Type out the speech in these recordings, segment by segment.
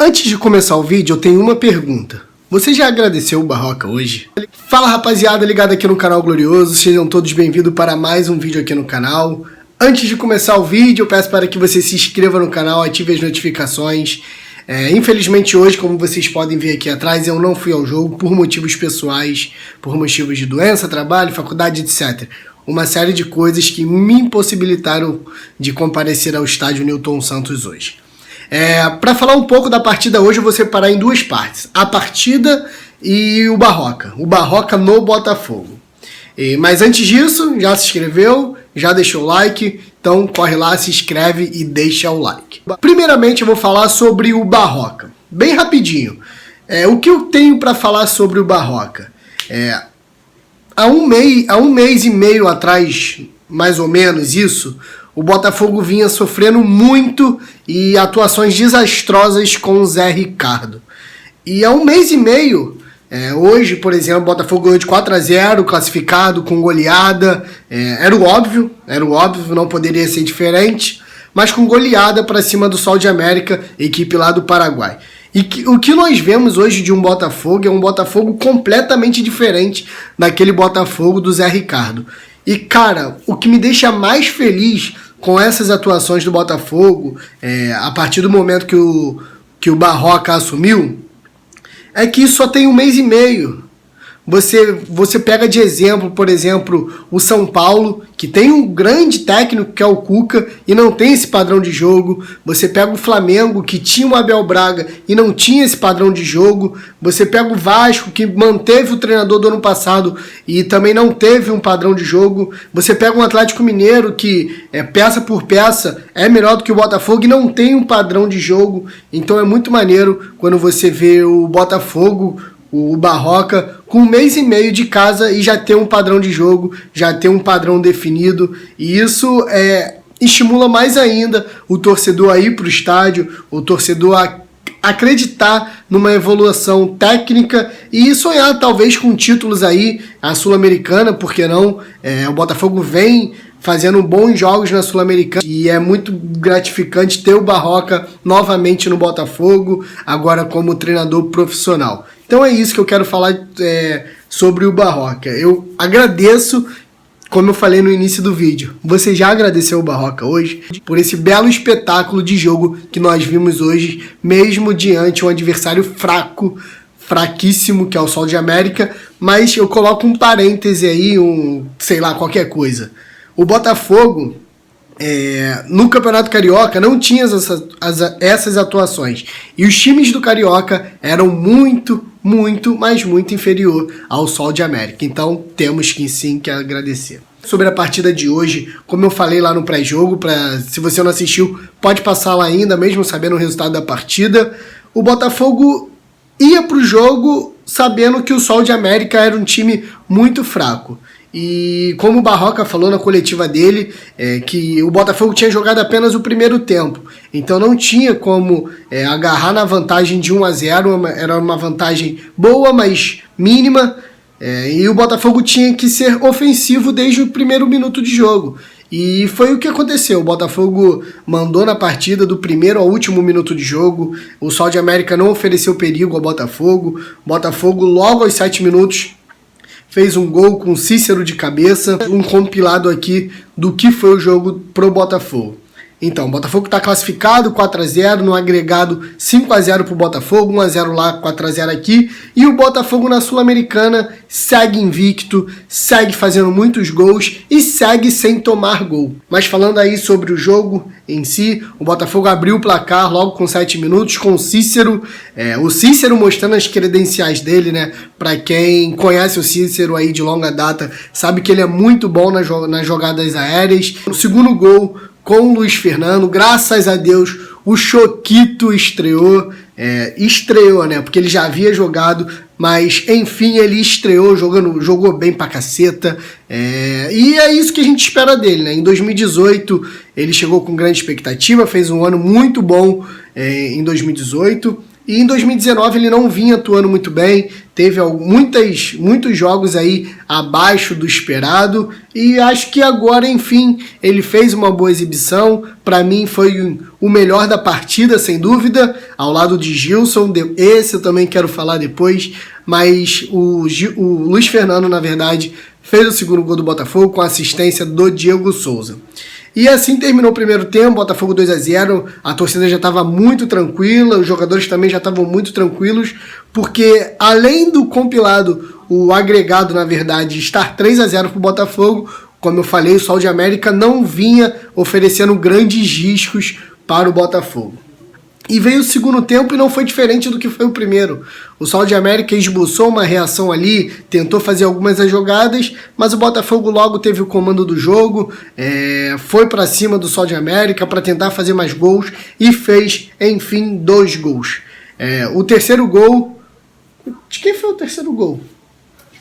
Antes de começar o vídeo, eu tenho uma pergunta. Você já agradeceu o Barroca hoje? Fala rapaziada, ligado aqui no canal Glorioso, sejam todos bem-vindos para mais um vídeo aqui no canal. Antes de começar o vídeo, eu peço para que você se inscreva no canal, ative as notificações. Infelizmente hoje, como vocês podem ver aqui atrás, eu não fui ao jogo por motivos pessoais, por motivos de doença, trabalho, faculdade, etc. Uma série de coisas que me impossibilitaram de comparecer ao estádio Newton Santos hoje. Para falar um pouco da partida hoje, eu vou separar em duas partes. A partida e o Barroca. O Barroca no Botafogo. Mas antes disso, já se inscreveu, já deixou o like, então corre lá, se inscreve e deixa o like. Primeiramente eu vou falar sobre o Barroca. Bem rapidinho. O que eu tenho para falar sobre o Barroca? Há um mês e meio atrás, mais ou menos isso, o Botafogo vinha sofrendo muito e atuações desastrosas com o Zé Ricardo. E há um mês e meio, hoje, por exemplo, o Botafogo ganhou de 4-0, classificado, com goleada. Era o óbvio, não poderia ser diferente, mas com goleada para cima do Sol de América, equipe lá do Paraguai. E o que nós vemos hoje de um Botafogo é um Botafogo completamente diferente daquele Botafogo do Zé Ricardo. E cara, o que me deixa mais feliz com essas atuações do Botafogo, a partir do momento que o Barroca assumiu, é que só tem um mês e meio. Você pega de exemplo, por exemplo, o São Paulo, que tem um grande técnico que é o Cuca e não tem esse padrão de jogo. Você pega o Flamengo, que tinha o Abel Braga e não tinha esse padrão de jogo. Você pega o Vasco, que manteve o treinador do ano passado e também não teve um padrão de jogo. Você pega um Atlético Mineiro, que peça por peça é melhor do que o Botafogo e não tem um padrão de jogo. Então é muito maneiro quando você vê o Botafogo, o Barroca, com um mês e meio de casa e já ter um padrão de jogo, já ter um padrão definido. E isso estimula mais ainda o torcedor a ir para o estádio, o torcedor a acreditar numa evolução técnica e sonhar talvez com títulos aí, a Sul-Americana, por que não? O Botafogo vem fazendo bons jogos na Sul-Americana e é muito gratificante ter o Barroca novamente no Botafogo, agora como treinador profissional. Então é isso que eu quero falar sobre o Barroca. Eu agradeço, como eu falei no início do vídeo, você já agradeceu o Barroca hoje por esse belo espetáculo de jogo que nós vimos hoje, mesmo diante um adversário fraquíssimo, que é o Sol de América, mas eu coloco um parêntese aí, sei lá, qualquer coisa. O Botafogo, no Campeonato Carioca, não tinha essas atuações. E os times do Carioca eram muito, mas muito inferior ao Sol de América. Então, temos que sim que agradecer. Sobre a partida de hoje, como eu falei lá no pré-jogo, se você não assistiu, pode passar lá ainda, mesmo sabendo o resultado da partida. O Botafogo ia para o jogo sabendo que o Sol de América era um time muito fraco. E como o Barroca falou na coletiva dele, que o Botafogo tinha jogado apenas o primeiro tempo, então não tinha como agarrar na vantagem de 1-0, era uma vantagem boa, mas mínima, e o Botafogo tinha que ser ofensivo desde o primeiro minuto de jogo. E foi o que aconteceu. O Botafogo mandou na partida do primeiro ao último minuto de jogo. O Sol de América não ofereceu perigo ao Botafogo. O Botafogo logo aos 7 minutos fez um gol com Cícero de cabeça, um compilado aqui do que foi o jogo pro Botafogo. Então, o Botafogo está classificado 4-0, no agregado 5-0 pro Botafogo, 1-0 lá, 4-0 aqui, e o Botafogo na Sul-Americana segue invicto, segue fazendo muitos gols e segue sem tomar gol. Mas falando aí sobre o jogo em si, o Botafogo abriu o placar logo com 7 minutos com o Cícero, o Cícero mostrando as credenciais dele, né? Para quem conhece o Cícero aí de longa data, sabe que ele é muito bom nas jogadas aéreas. O segundo gol com o Luiz Fernando, graças a Deus, o Choquito estreou, né, porque ele já havia jogado, mas enfim, ele estreou, jogou bem pra caceta, e é isso que a gente espera dele, né? Em 2018 ele chegou com grande expectativa, fez um ano muito bom em 2018, E em 2019 ele não vinha atuando muito bem, teve muitos jogos aí abaixo do esperado, e acho que agora, enfim, ele fez uma boa exibição. Para mim foi o melhor da partida, sem dúvida, ao lado de Gilson. Esse eu também quero falar depois, mas o Luiz Fernando, na verdade, fez o segundo gol do Botafogo com a assistência do Diego Souza. E assim terminou o primeiro tempo, Botafogo 2-0, a torcida já estava muito tranquila, os jogadores também já estavam muito tranquilos, porque além do compilado, o agregado, na verdade, estar 3-0 para o Botafogo, como eu falei, o Sol de América não vinha oferecendo grandes riscos para o Botafogo. E veio o segundo tempo e não foi diferente do que foi o primeiro. O Sol de América esboçou uma reação ali, tentou fazer algumas jogadas, mas o Botafogo logo teve o comando do jogo, foi para cima do Sol de América para tentar fazer mais gols e fez, enfim, 2 gols. O terceiro gol... De quem foi o terceiro gol?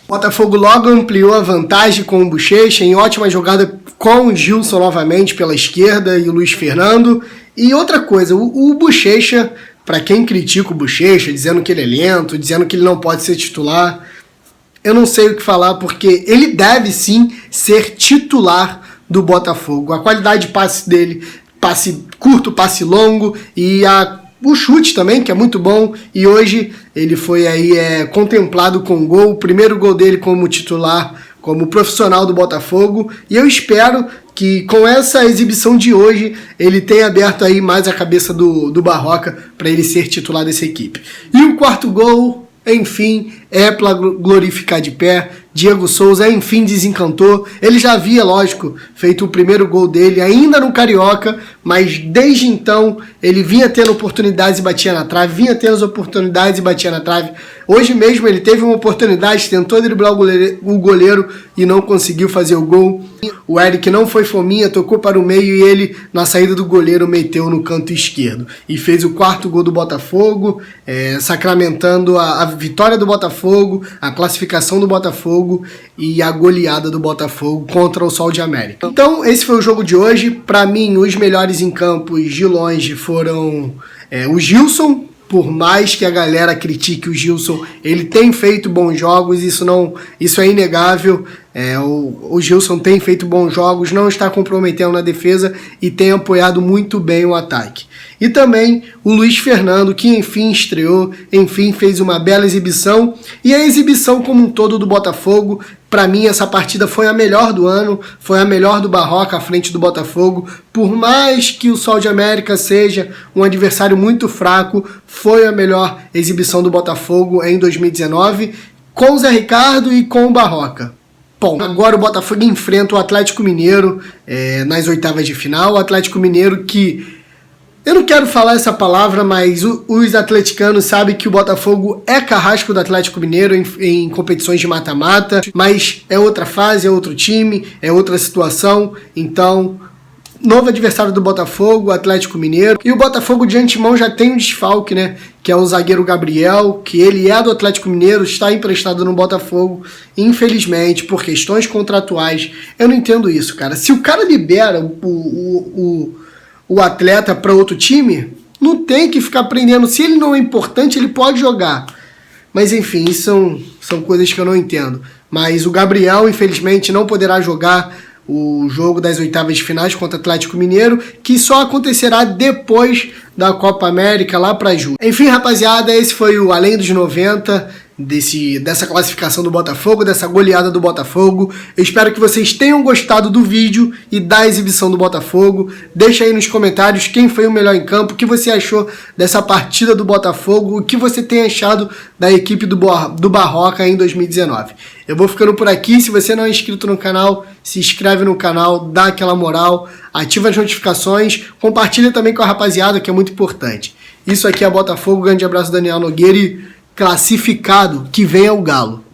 O Botafogo logo ampliou a vantagem com o Bochecha, em ótima jogada com o Gilson novamente pela esquerda e o Luiz Fernando. E outra coisa, o Bochecha, para quem critica o Bochecha, dizendo que ele é lento, dizendo que ele não pode ser titular, eu não sei o que falar, porque ele deve sim ser titular do Botafogo. A qualidade de passe dele, passe curto, passe longo, e o chute também, que é muito bom, e hoje ele foi aí contemplado com gol, o primeiro gol dele como titular, como profissional do Botafogo, e eu espero que com essa exibição de hoje ele tenha aberto aí mais a cabeça do Barroca para ele ser titular dessa equipe. E o quarto gol, enfim, é para glorificar de pé. Diego Souza, enfim, desencantou. Ele já havia, lógico, feito o primeiro gol dele ainda no Carioca, mas desde então ele vinha tendo oportunidades e batia na trave, vinha tendo as oportunidades e batia na trave. Hoje mesmo ele teve uma oportunidade, tentou driblar o goleiro e não conseguiu fazer o gol. O Eric não foi fominha, tocou para o meio e ele, na saída do goleiro, meteu no canto esquerdo. E fez o quarto gol do Botafogo, sacramentando a vitória do Botafogo, a classificação do Botafogo e a goleada do Botafogo contra o Sol de América. Então esse foi o jogo de hoje. Para mim, os melhores em campo de longe foram o Gilson. Por mais que a galera critique o Gilson, ele tem feito bons jogos, isso é inegável. O Gilson tem feito bons jogos, não está comprometendo na defesa e tem apoiado muito bem o ataque. E também o Luiz Fernando, que enfim estreou, enfim fez uma bela exibição. E a exibição como um todo do Botafogo, para mim essa partida foi a melhor do ano, foi a melhor do Barroca à frente do Botafogo. Por mais que o Sol de América seja um adversário muito fraco, foi a melhor exibição do Botafogo em 2019, com o Zé Ricardo e com o Barroca. Bom, agora o Botafogo enfrenta o Atlético Mineiro nas oitavas de final. O Atlético Mineiro que... Eu não quero falar essa palavra, mas os atleticanos sabem que o Botafogo é carrasco do Atlético Mineiro em competições de mata-mata, mas é outra fase, é outro time, é outra situação. Então, novo adversário do Botafogo, o Atlético Mineiro. E o Botafogo de antemão já tem um desfalque, né? Que é o zagueiro Gabriel, que ele é do Atlético Mineiro, está emprestado no Botafogo. Infelizmente, por questões contratuais, eu não entendo isso, cara. Se o cara libera o atleta para outro time, não tem que ficar prendendo. Se ele não é importante, ele pode jogar. Mas enfim, isso são coisas que eu não entendo. Mas o Gabriel, infelizmente, não poderá jogar o jogo das oitavas de finais contra o Atlético Mineiro, que só acontecerá depois da Copa América, lá para julho. Enfim, rapaziada, esse foi o Além dos 90, dessa classificação do Botafogo, dessa goleada do Botafogo. Eu espero que vocês tenham gostado do vídeo e da exibição do Botafogo. Deixa aí nos comentários quem foi o melhor em campo, o que você achou dessa partida do Botafogo, o que você tem achado da equipe do Barroca em 2019. Eu vou ficando por aqui. Se você não é inscrito no canal, se inscreve no canal, dá aquela moral, ativa as notificações, compartilha também com a rapaziada, que é muito importante. Isso aqui é Botafogo, grande abraço, Daniel Nogueira, e classificado, que venha o Galo.